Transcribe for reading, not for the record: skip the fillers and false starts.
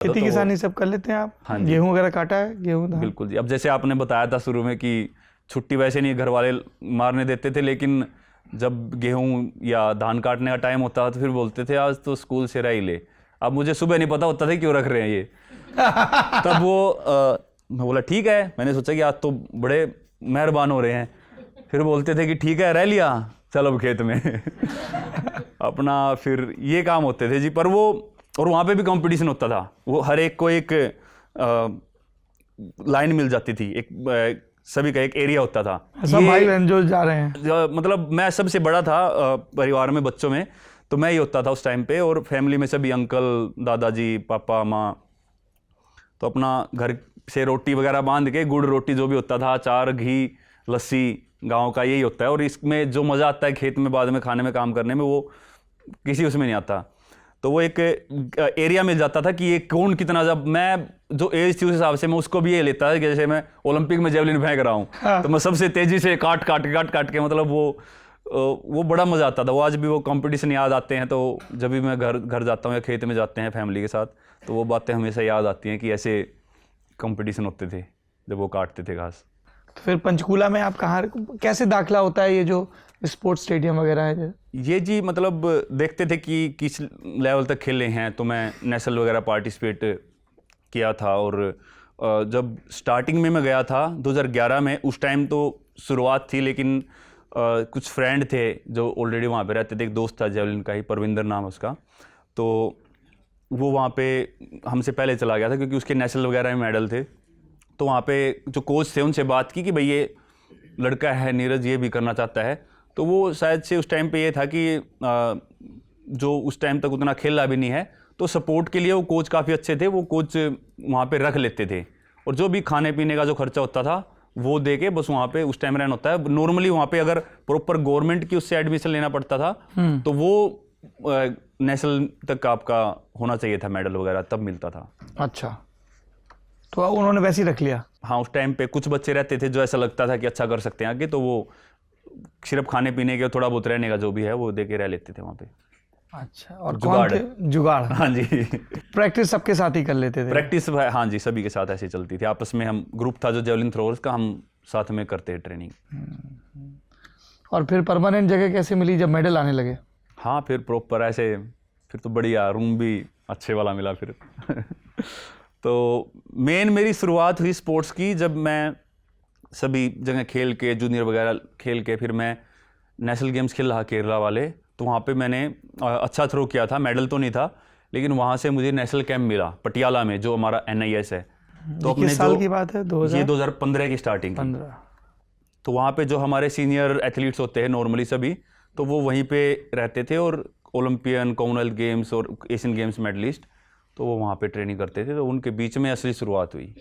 खेती किसानी सब कर लेते हैं आप? हाँ जी। गेहूं वगैरह काटा है? गेहूं धान? बिल्कुल जी। अब जैसे आपने बताया था शुरू में कि छुट्टी वैसे नहीं घर वाले मारने देते थे, लेकिन जब गेहूं या धान काटने का टाइम होता था तो फिर बोलते थे आज तो स्कूल से रह ही ले। अब मुझे सुबह नहीं पता होता था क्यों रख रहे हैं ये। तब वो मैं बोला ठीक है, मैंने सोचा कि आज तो बड़े मेहरबान हो रहे हैं। फिर बोलते थे कि ठीक है रह लिया, चल अब खेत में। अपना फिर ये काम होते थे जी। पर वो और वहाँ पे भी कंपटीशन होता था, वो हर एक को एक लाइन मिल जाती थी, एक सभी का एक एरिया होता था। सब भाई बहन जो जा रहे हैं, मतलब मैं सबसे बड़ा था परिवार में, बच्चों में, तो मैं ही होता था उस टाइम पे। और फैमिली में सभी अंकल, दादाजी, पापा, माँ, तो अपना घर से रोटी वगैरह बांध के, गुड़ रोटी जो भी होता था, अचार, घी, लस्सी, गांव का यही होता है। और इसमें जो मज़ा आता है खेत में बाद में खाने में, काम करने में, वो किसी उसमें नहीं आता। तो वो एक एरिया मिल जाता था कि ये कौन कितना, जब मैं जो एज थी उस हिसाब से मैं उसको भी ये लेता है कि जैसे मैं ओलंपिक में जेवलिन फेंक रहा हूँ। हाँ। तो मैं सबसे तेजी से काट के मतलब वो बड़ा मज़ा आता था। वो आज भी वो कंपटीशन याद आते हैं। तो जब भी मैं घर जाता हूँ या खेत में जाते हैं फैमिली के साथ, तो वो बातें हमेशा याद आती हैं कि ऐसे कंपटीशन होते थे जब वो काटते थे घास। तो फिर पंचकूला में आप कहाँ, कैसे दाखिला होता है ये जो स्पोर्ट्स स्टेडियम वगैरह है? ये जी मतलब देखते थे कि किस लेवल तक खेले हैं, तो मैं नेशनल वगैरह पार्टिसिपेट किया था। और जब स्टार्टिंग में मैं गया था 2011 में, उस टाइम तो शुरुआत थी, लेकिन कुछ फ्रेंड थे जो ऑलरेडी वहाँ पे रहते थे। एक दोस्त था जेवलिन का ही, परविंदर नाम है उसका, तो वो वहाँ पे हमसे पहले चला गया था क्योंकि उसके नेशनल वगैरह में मेडल थे। तो वहाँ पे जो कोच थे उनसे बात की कि भाई ये लड़का है नीरज, ये भी करना चाहता है। तो वो शायद से उस टाइम पे ये था कि जो उस टाइम तक उतना खेला भी नहीं है, तो सपोर्ट के लिए वो कोच काफ़ी अच्छे थे। वो कोच वहाँ पे रख लेते थे और जो भी खाने पीने का जो खर्चा होता था वो दे के बस वहाँ पे उस टाइम रहना होता है। नॉर्मली वहाँ पे अगर प्रॉपर गवर्नमेंट की उससे एडमिशन लेना पड़ता था तो वो नेशनल तक आपका होना चाहिए था मेडल वगैरह, तब मिलता था। अच्छा, तो उन्होंने वैसे ही रख लिया? हाँ, उस टाइम पे कुछ बच्चे रहते थे जो ऐसा लगता था कि अच्छा कर सकते हैं आगे, तो वो सिर्फ खाने पीने के, थोड़ा बहुत रहने का जो भी है वो दे के रह लेते थे वहाँ पे। अच्छा, और जुगाड़? जुगाड़, हाँ जी। प्रैक्टिस सबके साथ ही कर लेते थे? प्रैक्टिस हाँ जी, सभी के साथ ऐसे चलती थी आपस में। हम ग्रुप था जो जेवलिन थ्रोअर्स का, हम साथ में करते हैं ट्रेनिंग। और फिर परमानेंट जगह कैसे मिली जब मेडल आने लगे? हाँ, फिर प्रॉपर ऐसे फिर तो बढ़िया रूम भी अच्छे वाला मिला फिर। तो मेन मेरी शुरुआत हुई स्पोर्ट्स की जब मैं सभी जगह खेल के, जूनियर वगैरह खेल के, फिर मैं नेशनल गेम्स खेल रहा केरला वाले, तो वहाँ पे मैंने अच्छा थ्रो किया था। मेडल तो नहीं था, लेकिन वहाँ से मुझे नेशनल कैंप मिला पटियाला में, जो हमारा NIS है। तो अपने साल की बात है? 2015 की स्टार्टिंग की। तो वहाँ पे जो हमारे सीनियर एथलीट्स होते हैं नॉर्मली सभी, तो वो वहीं पे रहते थे और ओलंपियन, कॉमनवेल्थ गेम्स और एशियन गेम्स मेडलिस्ट, तो वो वहाँ पे ट्रेनिंग करते थे। तो उनके बीच में असली शुरुआत हुई।